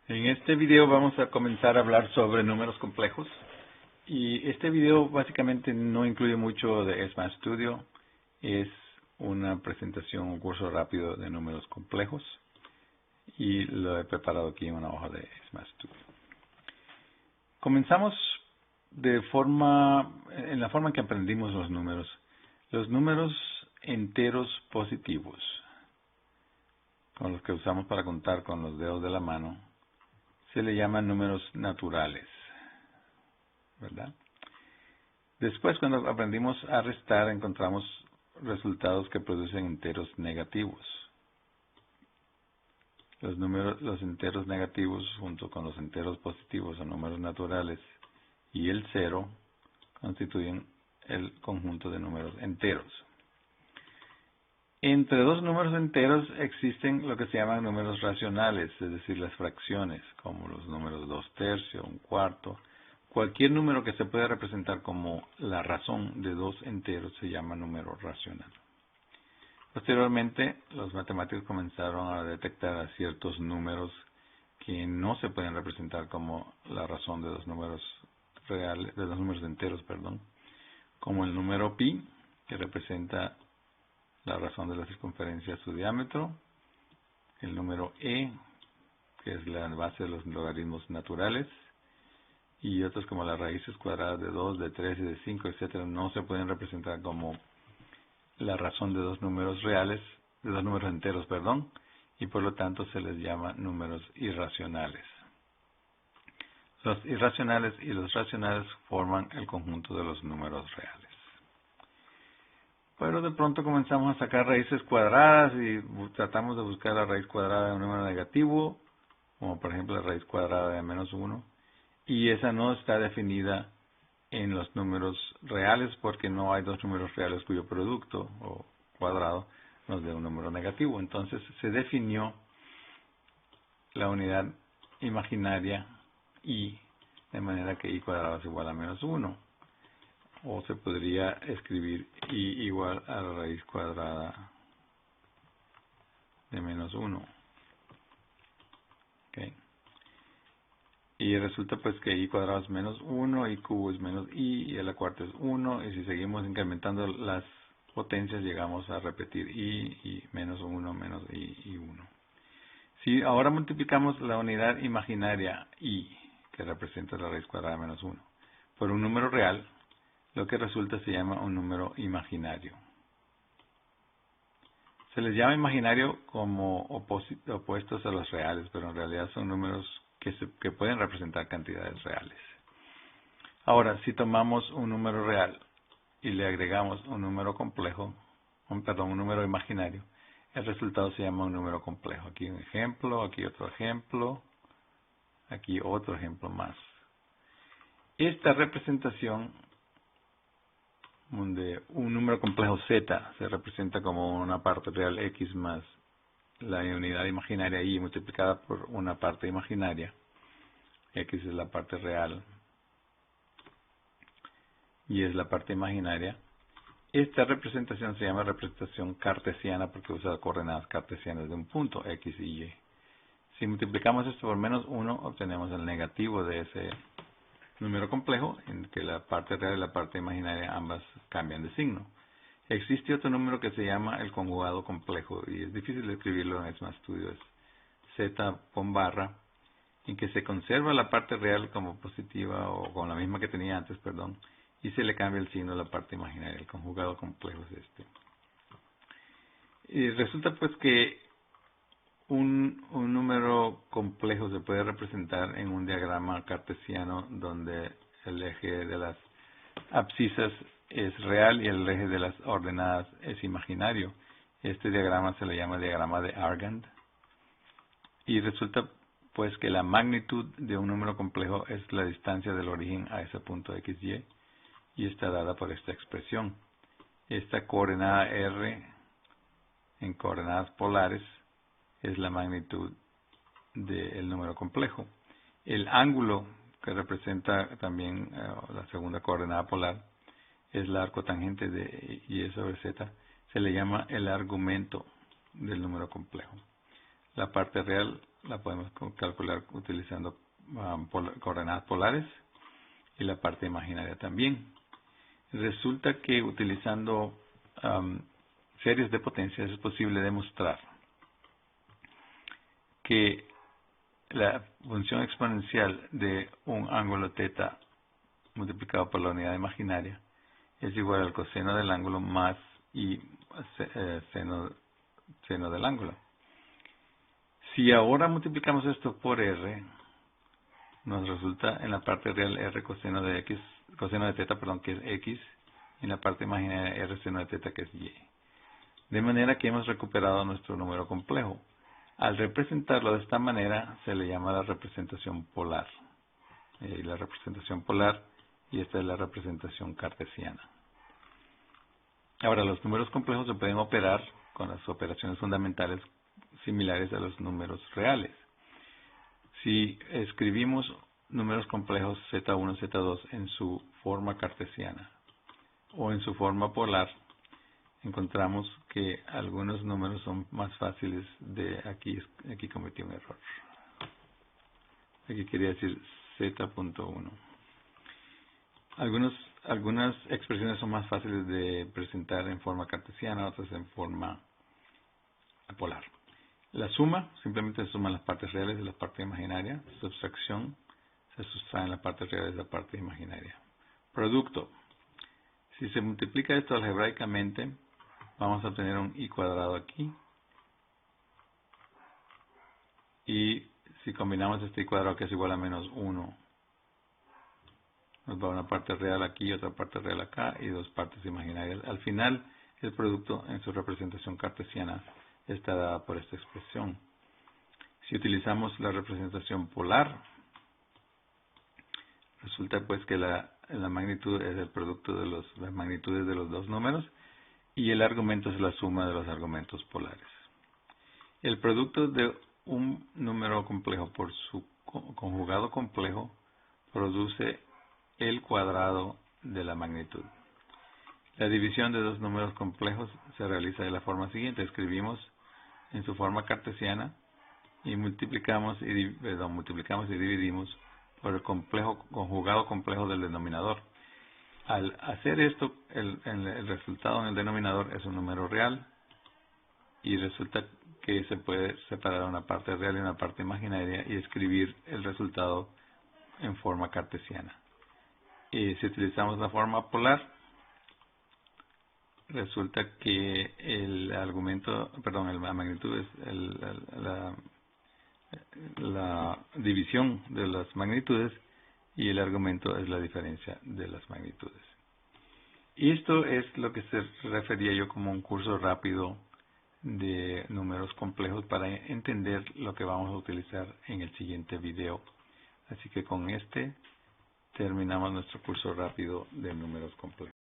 En este video vamos a comenzar a hablar sobre números complejos y este video básicamente no incluye mucho de SMAT Studio, es una presentación, un curso rápido de números complejos y lo he preparado aquí en una hoja de SMAT Studio. Comenzamos en la forma en que aprendimos los números. Los números enteros positivos, con los que usamos para contar con los dedos de la mano, se le llaman números naturales, ¿verdad? Después, cuando aprendimos a restar, encontramos resultados que producen enteros negativos. Los enteros negativos, junto con los enteros positivos o números naturales, y el cero, constituyen el conjunto de números enteros. Entre dos números enteros existen lo que se llaman números racionales, es decir, las fracciones, como los números 2/3, 1/4. Cualquier número que se pueda representar como la razón de dos enteros se llama número racional. Posteriormente, los matemáticos comenzaron a detectar a ciertos números que no se pueden representar como la razón de dos números reales, de dos números enteros, como el número pi, que representa la razón de la circunferencia a su diámetro, el número e, que es la base de los logaritmos naturales, y otros como las raíces cuadradas de 2, de 3 y de 5, etcétera, no se pueden representar como la razón de dos números reales, de dos números enteros, y por lo tanto se les llama números irracionales. Los irracionales y los racionales forman el conjunto de los números reales. Pero de pronto comenzamos a sacar raíces cuadradas y tratamos de buscar la raíz cuadrada de un número negativo, como por ejemplo la raíz cuadrada de -1, y esa no está definida en los números reales porque no hay dos números reales cuyo producto o cuadrado nos dé un número negativo. Entonces se definió la unidad imaginaria y, de manera que i cuadrado es igual a -1. O se podría escribir i igual a la raíz cuadrada de -1. ¿Okay? Y resulta pues que i cuadrado es -1, i cubo es -i, y a la cuarta es 1, y si seguimos incrementando las potencias llegamos a repetir i, y -1, -i, y 1. Si ahora multiplicamos la unidad imaginaria i, que representa la raíz cuadrada de -1, por un número real, lo que resulta se llama un número imaginario. Se les llama imaginario como opuestos a los reales, pero en realidad son números que pueden representar cantidades reales. Ahora, si tomamos un número real y le agregamos un número complejo, un número imaginario, el resultado se llama un número complejo. Aquí un ejemplo, aquí otro ejemplo, aquí otro ejemplo más. Esta representación donde un número complejo z se representa como una parte real x más la unidad imaginaria y multiplicada por una parte imaginaria. X es la parte real y es la parte imaginaria. Esta representación se llama representación cartesiana porque usa coordenadas cartesianas de un punto, x y y. Si multiplicamos esto por -1, obtenemos el negativo de ese número complejo, en que la parte real y la parte imaginaria ambas cambian de signo. Existe otro número que se llama el conjugado complejo, y es difícil de escribirlo en SMAT Studio, es z con barra, en que se conserva la parte real como positiva o con la misma que tenía antes, y se le cambia el signo a la parte imaginaria. El conjugado complejo es este. Y resulta pues que un número complejo se puede representar en un diagrama cartesiano donde el eje de las abscisas es real y el eje de las ordenadas es imaginario. Este diagrama se le llama diagrama de Argand. Y resulta pues que la magnitud de un número complejo es la distancia del origen a ese punto xy y está dada por esta expresión. Esta coordenada r en coordenadas polares es la magnitud del número complejo. El ángulo que representa también la segunda coordenada polar es la arcotangente de y sobre z, se le llama el argumento del número complejo. La parte real la podemos calcular utilizando coordenadas polares y la parte imaginaria también. Resulta que utilizando series de potencias es posible demostrar que la función exponencial de un ángulo θ multiplicado por la unidad imaginaria es igual al coseno del ángulo más y seno del ángulo. Si ahora multiplicamos esto por r, nos resulta en la parte real r coseno de θ, que es x, y en la parte imaginaria r seno de θ, que es y. De manera que hemos recuperado nuestro número complejo. Al representarlo de esta manera se le llama la representación polar. La representación polar, y esta es la representación cartesiana. Ahora, los números complejos se pueden operar con las operaciones fundamentales similares a los números reales. Si escribimos números complejos Z1, Z2 en su forma cartesiana o en su forma polar, encontramos que algunos números son más fáciles de aquí cometí un error. Aquí quería decir Z.1. Algunas expresiones son más fáciles de presentar en forma cartesiana, otras en forma polar. La suma, simplemente se suman las partes reales de la parte imaginaria. Subtracción, se sustraen las partes reales de la parte imaginaria. Producto. Si se multiplica esto algebraicamente, vamos a obtener un i cuadrado aquí. Y si combinamos este i cuadrado, que es igual a menos 1, nos va una parte real aquí y otra parte real acá y dos partes imaginarias. Al final, el producto en su representación cartesiana está dada por esta expresión. Si utilizamos la representación polar, resulta pues que la magnitud es el producto de las magnitudes de los dos números y el argumento es la suma de los argumentos polares. El producto de un número complejo por su conjugado complejo produce el cuadrado de la magnitud. La división de dos números complejos se realiza de la forma siguiente. Escribimos en su forma cartesiana y multiplicamos y dividimos por el conjugado complejo del denominador. Al hacer esto, el resultado en el denominador es un número real y resulta que se puede separar una parte real y una parte imaginaria y escribir el resultado en forma cartesiana. Y si utilizamos la forma polar, resulta que la magnitud es la división de las magnitudes y el argumento es la diferencia de las magnitudes. Y esto es lo que se refería yo como un curso rápido de números complejos para entender lo que vamos a utilizar en el siguiente video. Así que con este terminamos nuestro curso rápido de números complejos.